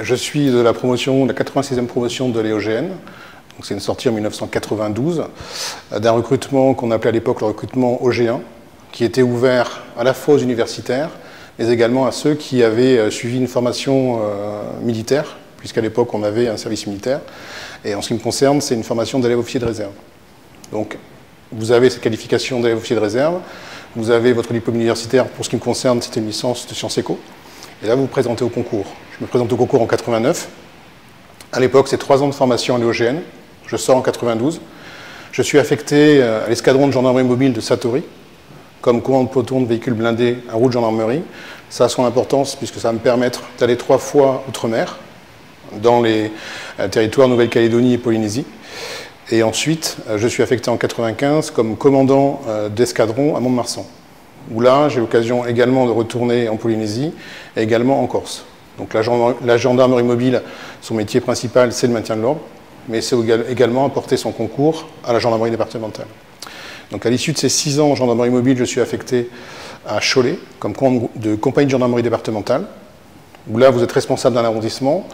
Je suis de la promotion, de la 86e promotion de l'EOGN. C'est une sortie en 1992 d'un recrutement qu'on appelait à l'époque le recrutement OG1, qui était ouvert à la fois aux universitaires, mais également à ceux qui avaient suivi une formation militaire, puisqu'à l'époque on avait un service militaire. Et en ce qui me concerne, c'est une formation d'élève officier de réserve. Donc vous avez cette qualification d'élève officier de réserve, vous avez votre diplôme universitaire, pour ce qui me concerne, c'était une licence de sciences éco. Et là, vous vous présentez au concours. Je me présente au concours en 89. À l'époque, c'est 3 ans de formation à l'EOGN. Je sors en 92. Je suis affecté à l'escadron de gendarmerie mobile de Satory, comme commandant de peloton de véhicules blindés à roue de gendarmerie. Ça a son importance, puisque ça va me permettre d'aller 3 fois outre-mer, dans les territoires Nouvelle-Calédonie et Polynésie. Et ensuite, je suis affecté en 95 comme commandant d'escadron à Mont-de-Marsan, où là, j'ai l'occasion également de retourner en Polynésie et également en Corse. Donc la gendarmerie mobile, son métier principal, c'est le maintien de l'ordre, mais c'est également apporter son concours à la gendarmerie départementale. Donc à l'issue de ces 6 ans en gendarmerie mobile, je suis affecté à Cholet, comme commandant de compagnie de gendarmerie départementale, où là, vous êtes responsable d'un arrondissement.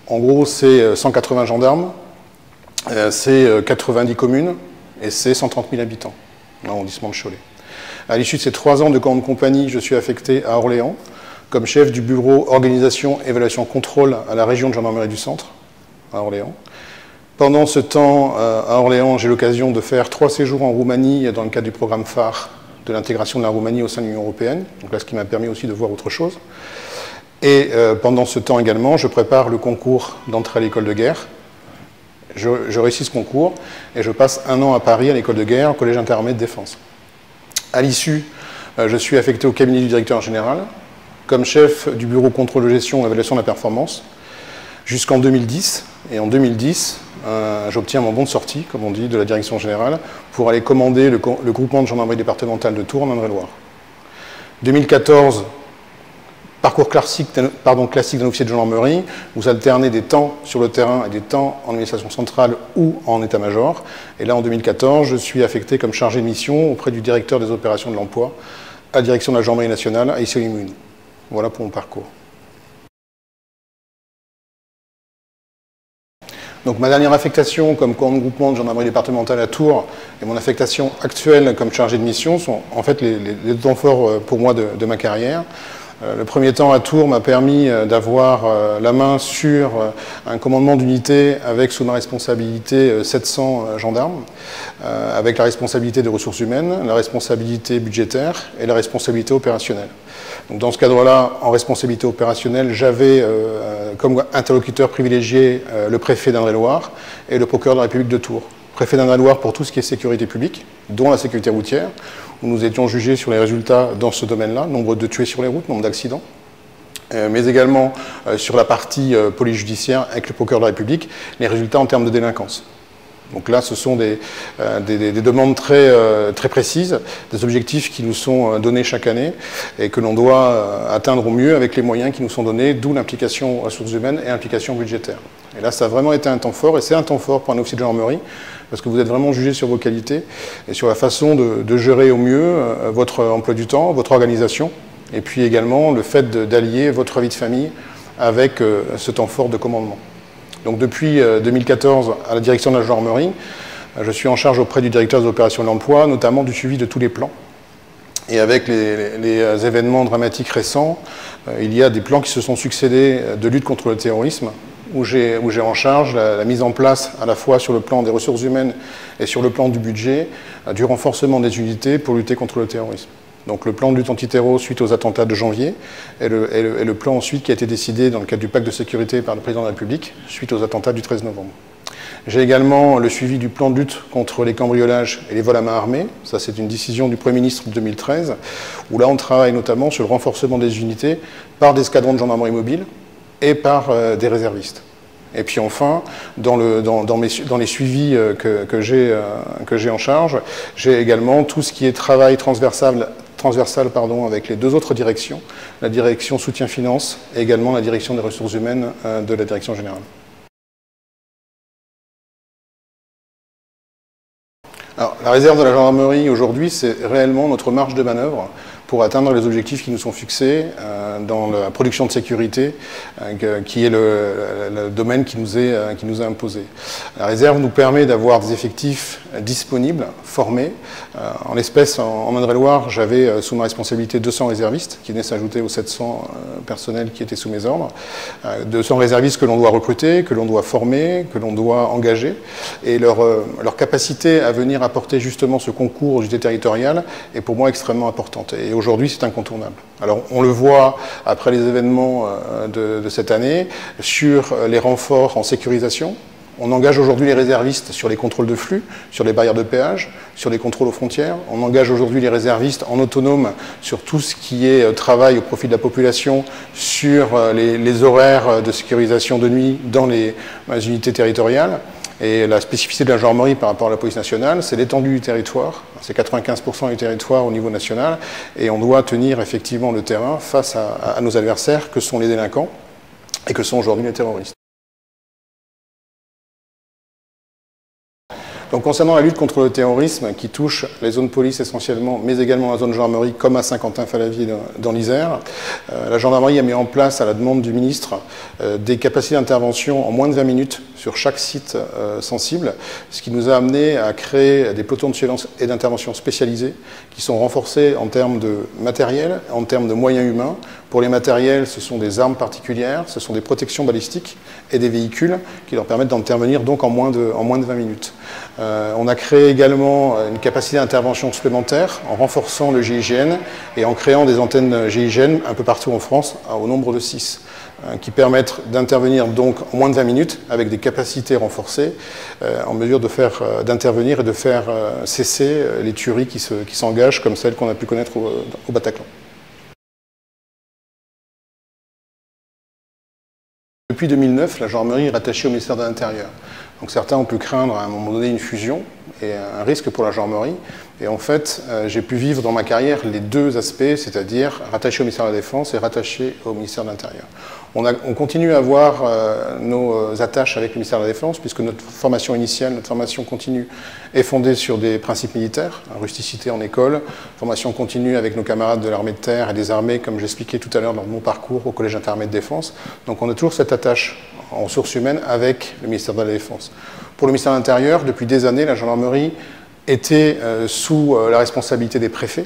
En gros, c'est 180 gendarmes, c'est 90 communes et c'est 130 000 habitants, l'arrondissement de Cholet. À l'issue de ces 3 ans de commandant de compagnie, je suis affecté à Orléans comme chef du bureau organisation, évaluation, contrôle à la région de gendarmerie du centre, à Orléans. Pendant ce temps, à Orléans, j'ai l'occasion de faire 3 séjours en Roumanie dans le cadre du programme phare de l'intégration de la Roumanie au sein de l'Union européenne. Donc là, ce qui m'a permis aussi de voir autre chose. Et pendant ce temps également, je prépare le concours d'entrée à l'école de guerre. Je réussis ce concours et je passe 1 an à Paris à l'école de guerre, au collège interarmé de défense. À l'issue, je suis affecté au cabinet du directeur général comme chef du bureau contrôle de gestion et évaluation de la performance jusqu'en 2010. Et en 2010, j'obtiens mon bon de sortie, comme on dit, de la direction générale pour aller commander le groupement de gendarmerie départementale de Tours en Indre-et-Loire. 2014, parcours classique d'un officier de gendarmerie, vous alternez des temps sur le terrain et des temps en administration centrale ou en état-major. Et là, en 2014, je suis affecté comme chargé de mission auprès du directeur des opérations de l'emploi à la direction de la gendarmerie nationale à Issy-les-Moulineaux. Voilà pour mon parcours. Donc ma dernière affectation comme commandant de groupement de gendarmerie départementale à Tours et mon affectation actuelle comme chargé de mission sont en fait les temps forts pour moi de ma carrière. Le premier temps à Tours m'a permis d'avoir la main sur un commandement d'unité avec sous ma responsabilité 700 gendarmes, avec la responsabilité des ressources humaines, la responsabilité budgétaire et la responsabilité opérationnelle. Donc dans ce cadre-là, en responsabilité opérationnelle, j'avais comme interlocuteur privilégié le préfet d'Indre-et-Loire et le procureur de la République de Tours. Préfet d'Indre-et-Loire pour tout ce qui est sécurité publique, dont la sécurité routière, où nous étions jugés sur les résultats dans ce domaine-là, nombre de tués sur les routes, nombre d'accidents, mais également sur la partie police judiciaire avec le procureur de la République, les résultats en termes de délinquance. Donc là, ce sont des demandes très précises, des objectifs qui nous sont donnés chaque année et que l'on doit atteindre au mieux avec les moyens qui nous sont donnés, d'où l'implication ressources humaines et l'implication budgétaire. Et là, ça a vraiment été un temps fort, et c'est un temps fort pour un officier de gendarmerie, parce que vous êtes vraiment jugé sur vos qualités et sur la façon de gérer au mieux votre emploi du temps, votre organisation, et puis également le fait d'allier votre vie de famille avec ce temps fort de commandement. Donc depuis 2014, à la direction de la gendarmerie, je suis en charge auprès du directeur des opérations de l'emploi, notamment du suivi de tous les plans. Et avec les événements dramatiques récents, il y a des plans qui se sont succédés de lutte contre le terrorisme, où j'ai en charge la mise en place, à la fois sur le plan des ressources humaines et sur le plan du budget, du renforcement des unités pour lutter contre le terrorisme. Donc le plan de lutte antiterror suite aux attentats de janvier et le plan ensuite qui a été décidé dans le cadre du pacte de sécurité par le président de la République suite aux attentats du 13 novembre. J'ai également le suivi du plan de lutte contre les cambriolages et les vols à main armée. Ça, c'est une décision du Premier ministre de 2013, où là, on travaille notamment sur le renforcement des unités par des escadrons de gendarmerie mobile et par des réservistes. Et puis enfin, dans les suivis que j'ai en charge, j'ai également tout ce qui est travail transversal avec les 2 autres directions, la direction soutien finance et également la direction des ressources humaines de la direction générale. Alors, la réserve de la gendarmerie aujourd'hui, c'est réellement notre marge de manœuvre pour atteindre les objectifs qui nous sont fixés dans la production de sécurité, qui est le domaine qui nous est imposé. La réserve nous permet d'avoir des effectifs disponibles, formés. En l'espèce, en Indre-et-Loire, j'avais sous ma responsabilité 200 réservistes qui venaient s'ajouter aux 700 personnels qui étaient sous mes ordres. 200 réservistes que l'on doit recruter, que l'on doit former, que l'on doit engager. Et leur capacité à venir apporter justement ce concours aux unités territoriales est pour moi extrêmement importante. Et aujourd'hui, c'est incontournable. Alors, on le voit après les événements de cette année sur les renforts en sécurisation. On engage aujourd'hui les réservistes sur les contrôles de flux, sur les barrières de péage, sur les contrôles aux frontières. On engage aujourd'hui les réservistes en autonome sur tout ce qui est travail au profit de la population, sur les horaires de sécurisation de nuit dans les unités territoriales. Et la spécificité de la gendarmerie par rapport à la police nationale, c'est l'étendue du territoire. C'est 95% du territoire au niveau national. Et on doit tenir effectivement le terrain face à nos adversaires, que sont les délinquants et que sont aujourd'hui les terroristes. Donc, concernant la lutte contre le terrorisme qui touche les zones police essentiellement, mais également la zone gendarmerie comme à Saint-Quentin-Fallavier dans l'Isère, la gendarmerie a mis en place à la demande du ministre des capacités d'intervention en moins de 20 minutes sur chaque site sensible, ce qui nous a amené à créer des pelotons de surveillance et d'intervention spécialisés qui sont renforcés en termes de matériel, en termes de moyens humains. Pour les matériels, ce sont des armes particulières, ce sont des protections balistiques et des véhicules qui leur permettent d'intervenir donc en moins de 20 minutes. On a créé également une capacité d'intervention supplémentaire en renforçant le GIGN et en créant des antennes GIGN un peu partout en France, au nombre de 6, qui permettent d'intervenir donc en moins de 20 minutes avec des capacités renforcées en mesure d'intervenir et de faire cesser les tueries qui s'engagent comme celles qu'on a pu connaître au Bataclan. Depuis 2009, la gendarmerie est rattachée au ministère de l'Intérieur. Donc certains ont pu craindre à un moment donné une fusion et un risque pour la gendarmerie. Et en fait, j'ai pu vivre dans ma carrière les deux aspects, c'est-à-dire rattaché au ministère de la Défense et rattaché au ministère de l'Intérieur. On continue à avoir nos attaches avec le ministère de la Défense, puisque notre formation initiale, notre formation continue est fondée sur des principes militaires, rusticité en école, formation continue avec nos camarades de l'armée de terre et des armées, comme j'expliquais tout à l'heure dans mon parcours au Collège interarmées de défense. Donc on a toujours cette attache en ressources humaines avec le ministère de la Défense. Pour le ministère de l'Intérieur, depuis des années, la gendarmerie était sous la responsabilité des préfets,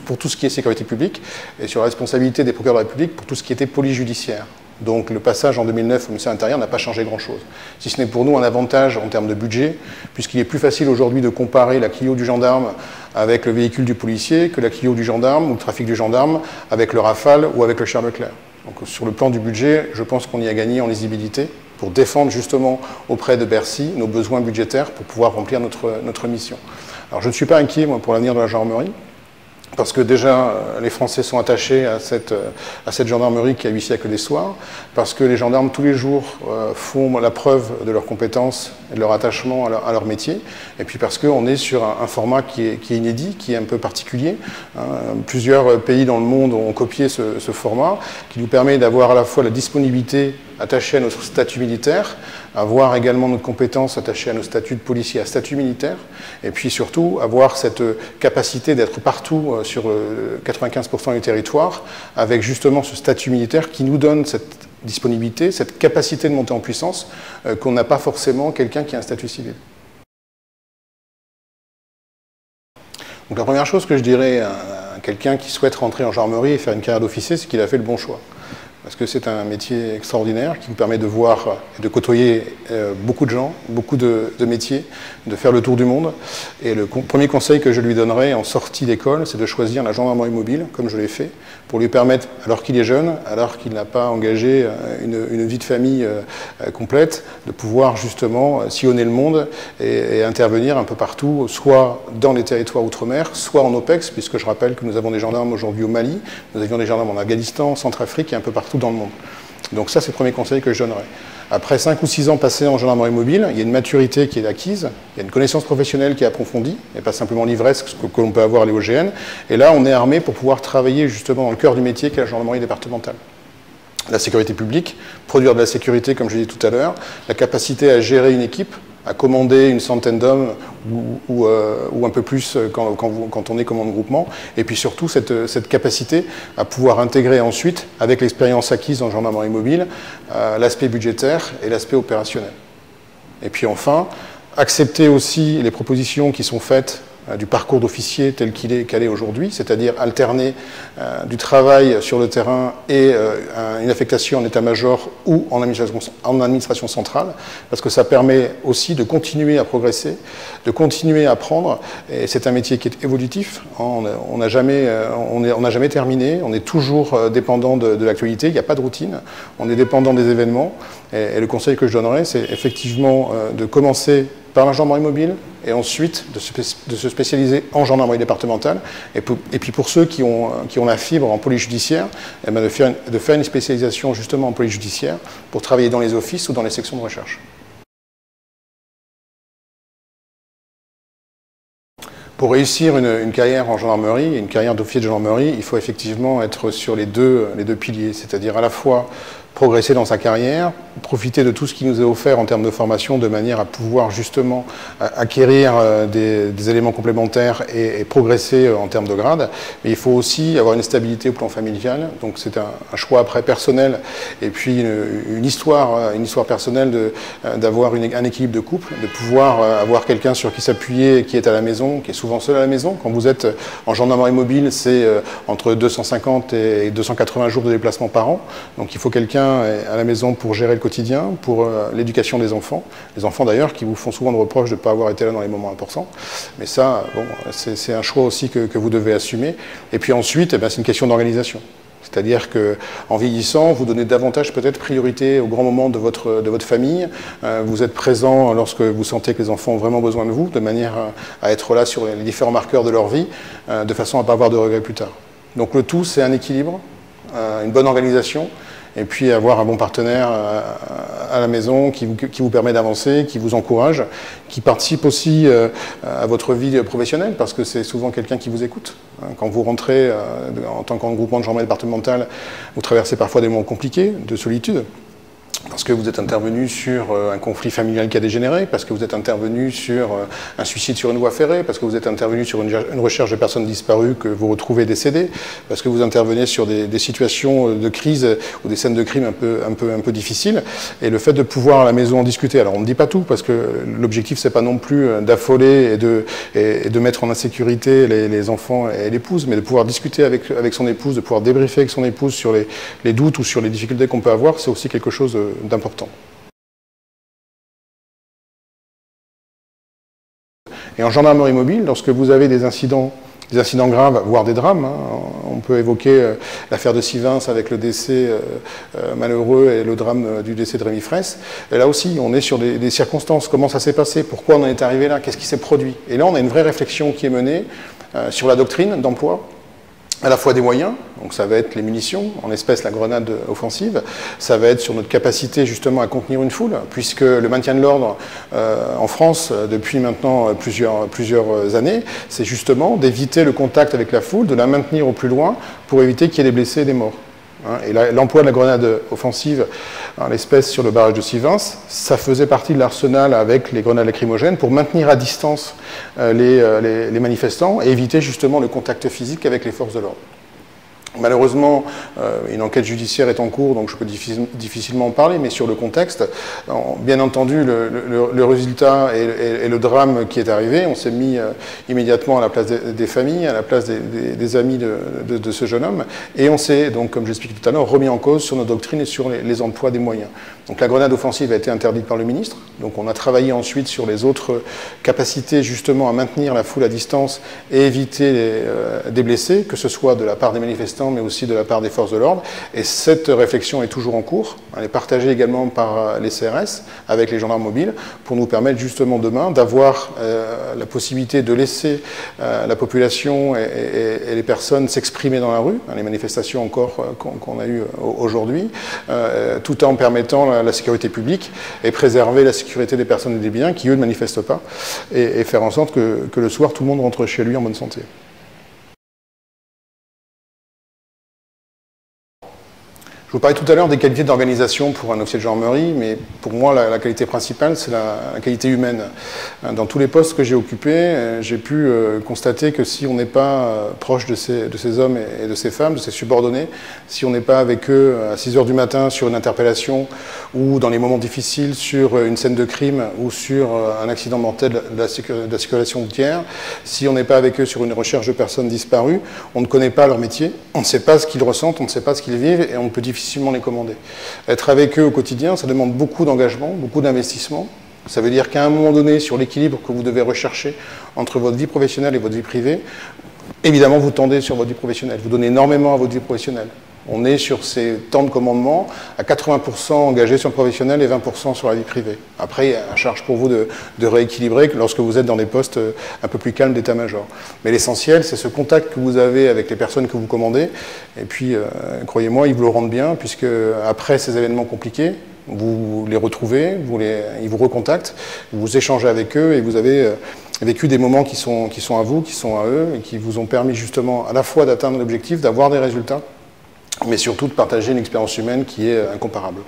pour tout ce qui est sécurité publique, et sur la responsabilité des procureurs de la République pour tout ce qui était police judiciaire. Donc le passage en 2009 au ministère de l'Intérieur n'a pas changé grand-chose. Si ce n'est pour nous un avantage en termes de budget, puisqu'il est plus facile aujourd'hui de comparer la Clio du gendarme avec le véhicule du policier que la Clio du gendarme ou le trafic du gendarme avec le Rafale ou avec le Charles Leclerc. Donc sur le plan du budget, je pense qu'on y a gagné en lisibilité pour défendre justement auprès de Bercy nos besoins budgétaires pour pouvoir remplir notre mission. Alors je ne suis pas inquiet moi, pour l'avenir de la gendarmerie, parce que déjà les Français sont attachés à cette gendarmerie qui a 8 siècles d'histoire, parce que les gendarmes tous les jours font la preuve de leurs compétences et de leur attachement à leur métier, et puis parce qu'on est sur un format qui est inédit, qui est un peu particulier. Plusieurs pays dans le monde ont copié ce format, qui nous permet d'avoir à la fois la disponibilité attachée à notre statut militaire, avoir également notre compétence attachée à nos statuts de policier à statut militaire, et puis surtout avoir cette capacité d'être partout sur 95% du territoire, avec justement ce statut militaire qui nous donne cette disponibilité, cette capacité de monter en puissance qu'on n'a pas forcément quelqu'un qui a un statut civil. Donc la première chose que je dirais à quelqu'un qui souhaite rentrer en gendarmerie et faire une carrière d'officier, c'est qu'il a fait le bon choix. Parce que c'est un métier extraordinaire qui nous permet de voir et de côtoyer beaucoup de gens, beaucoup de métiers, de faire le tour du monde. Et le premier conseil que je lui donnerais en sortie d'école, c'est de choisir la gendarmerie mobile, comme je l'ai fait, pour lui permettre, alors qu'il est jeune, alors qu'il n'a pas engagé une vie de famille complète, de pouvoir justement sillonner le monde et intervenir un peu partout, soit dans les territoires outre-mer, soit en OPEX, puisque je rappelle que nous avons des gendarmes aujourd'hui au Mali, nous avions des gendarmes en Afghanistan, en Centrafrique et un peu partout dans le monde. Donc ça, c'est le premier conseil que je donnerais. Après 5 ou 6 ans passés en gendarmerie mobile, il y a une maturité qui est acquise, il y a une connaissance professionnelle qui est approfondie, et pas simplement l'ivresse que l'on peut avoir à l'EOGN. Et là, on est armé pour pouvoir travailler justement dans le cœur du métier qui est la gendarmerie départementale. La sécurité publique, produire de la sécurité, comme je l'ai dit tout à l'heure, la capacité à gérer une équipe, à commander une centaine d'hommes ou un peu plus quand on est commandant de groupement. Et puis surtout cette capacité à pouvoir intégrer ensuite, avec l'expérience acquise en gendarmerie mobile, l'aspect budgétaire et l'aspect opérationnel. Et puis enfin, accepter aussi les propositions qui sont faites du parcours d'officier tel qu'il est calé aujourd'hui, c'est-à-dire alterner du travail sur le terrain et une affectation en état-major ou en administration centrale, parce que ça permet aussi de continuer à progresser, de continuer à apprendre, et c'est un métier qui est évolutif, on n'a jamais terminé, on est toujours dépendant de l'actualité, il n'y a pas de routine, on est dépendant des événements, et le conseil que je donnerais, c'est effectivement de commencer par la gendarmerie mobile et ensuite de se spécialiser en gendarmerie départementale. Et puis pour ceux qui ont la fibre en police judiciaire, eh bien de faire une spécialisation justement en police judiciaire pour travailler dans les offices ou dans les sections de recherche. Pour réussir une carrière en gendarmerie, une carrière d'officier de gendarmerie, il faut effectivement être sur les deux piliers, c'est-à-dire à la fois progresser dans sa carrière, profiter de tout ce qui nous est offert en termes de formation de manière à pouvoir justement acquérir des éléments complémentaires et progresser en termes de grade. Mais il faut aussi avoir une stabilité au plan familial, donc c'est un choix après personnel et puis une histoire personnelle d'avoir un équilibre de couple, de pouvoir avoir quelqu'un sur qui s'appuyer qui est à la maison, qui est souvent seul à la maison. Quand vous êtes en gendarmerie mobile, c'est entre 250 et 280 jours de déplacement par an, donc il faut quelqu'un à la maison pour gérer le quotidien, pour l'éducation des enfants. Les enfants d'ailleurs qui vous font souvent de reproches de ne pas avoir été là dans les moments importants. Mais ça, bon, c'est un choix aussi que vous devez assumer. Et puis ensuite, c'est une question d'organisation. C'est-à-dire qu'en vieillissant, vous donnez davantage peut-être priorité aux grands moments de votre famille. Vous êtes présent lorsque vous sentez que les enfants ont vraiment besoin de vous, de manière à être là sur les différents marqueurs de leur vie, de façon à ne pas avoir de regrets plus tard. Donc le tout, c'est un équilibre, une bonne organisation, et puis avoir un bon partenaire à la maison qui vous permet d'avancer, qui vous encourage, qui participe aussi à votre vie professionnelle, parce que c'est souvent quelqu'un qui vous écoute. Quand vous rentrez en tant qu'en groupement de gendarmerie départementale, vous traversez parfois des moments compliqués, de solitude, parce que vous êtes intervenu sur un conflit familial qui a dégénéré, parce que vous êtes intervenu sur un suicide sur une voie ferrée, parce que vous êtes intervenu sur une recherche de personnes disparues que vous retrouvez décédées, parce que vous intervenez sur des situations de crise ou des scènes de crime un peu difficiles. Et le fait de pouvoir à la maison en discuter, alors on ne dit pas tout, parce que l'objectif c'est pas non plus d'affoler et de mettre en insécurité les enfants et l'épouse, mais de pouvoir discuter avec son épouse, de pouvoir débriefer avec son épouse sur les doutes ou sur les difficultés qu'on peut avoir, c'est aussi quelque chose d'important. Et en gendarmerie mobile, lorsque vous avez des incidents graves, voire des drames, on peut évoquer l'affaire de Sivins avec le décès malheureux et le drame du décès de Rémi Fraisse. Et là aussi, on est sur des circonstances. Comment ça s'est passé? Pourquoi on en est arrivé là? Qu'est-ce qui s'est produit? Et là, on a une vraie réflexion qui est menée sur la doctrine d'emploi, à la fois des moyens, donc ça va être les munitions, en l'espèce la grenade offensive, ça va être sur notre capacité justement à contenir une foule, puisque le maintien de l'ordre en France, depuis maintenant plusieurs années, c'est justement d'éviter le contact avec la foule, de la maintenir au plus loin, pour éviter qu'il y ait des blessés et des morts. Et l'emploi de la grenade offensive, en l'espèce sur le barrage de Sivins, ça faisait partie de l'arsenal avec les grenades lacrymogènes pour maintenir à distance les manifestants et éviter justement le contact physique avec les forces de l'ordre. Malheureusement, une enquête judiciaire est en cours, donc je peux difficilement en parler, mais sur le contexte, bien entendu, le résultat et le drame qui est arrivé, on s'est mis immédiatement à la place des familles, à la place des amis de ce jeune homme, et on s'est, donc, comme j'expliquais tout à l'heure, remis en cause sur nos doctrines et sur les emplois des moyens. Donc la grenade offensive a été interdite par le ministre, donc on a travaillé ensuite sur les autres capacités justement à maintenir la foule à distance et éviter des blessés, que ce soit de la part des manifestants, mais aussi de la part des forces de l'ordre. Et cette réflexion est toujours en cours. Elle est partagée également par les CRS avec les gendarmes mobiles pour nous permettre justement demain d'avoir la possibilité de laisser la population et les personnes s'exprimer dans la rue, les manifestations encore qu'on a eues aujourd'hui, tout en permettant la sécurité publique et préserver la sécurité des personnes et des biens qui, eux, ne manifestent pas, et faire en sorte que le soir, tout le monde rentre chez lui en bonne santé. Je vous parlais tout à l'heure des qualités d'organisation pour un officier de gendarmerie, mais pour moi, la qualité principale, c'est la qualité humaine. Dans tous les postes que j'ai occupés, j'ai pu constater que si on n'est pas proche de ces hommes et de ces femmes, de ces subordonnés, si on n'est pas avec eux à 6 heures du matin sur une interpellation ou dans les moments difficiles sur une scène de crime ou sur un accident mortel de la circulation routière, si on n'est pas avec eux sur une recherche de personnes disparues, on ne connaît pas leur métier, on ne sait pas ce qu'ils ressentent, on ne sait pas ce qu'ils vivent et on peut difficilement les commander. Être avec eux au quotidien, ça demande beaucoup d'engagement, beaucoup d'investissement. Ça veut dire qu'à un moment donné, sur l'équilibre que vous devez rechercher entre votre vie professionnelle et votre vie privée, évidemment, vous tendez sur votre vie professionnelle. Vous donnez énormément à votre vie professionnelle. On est sur ces temps de commandement à 80% engagés sur le professionnel et 20% sur la vie privée. Après, il y a une charge pour vous de rééquilibrer lorsque vous êtes dans des postes un peu plus calmes d'état-major. Mais l'essentiel, c'est ce contact que vous avez avec les personnes que vous commandez. Et puis, croyez-moi, ils vous le rendent bien, puisque après ces événements compliqués, vous les retrouvez, ils vous recontactent, vous échangez avec eux et vous avez vécu des moments qui sont à vous, qui sont à eux, et qui vous ont permis justement à la fois d'atteindre l'objectif, d'avoir des résultats, mais surtout de partager une expérience humaine qui est incomparable.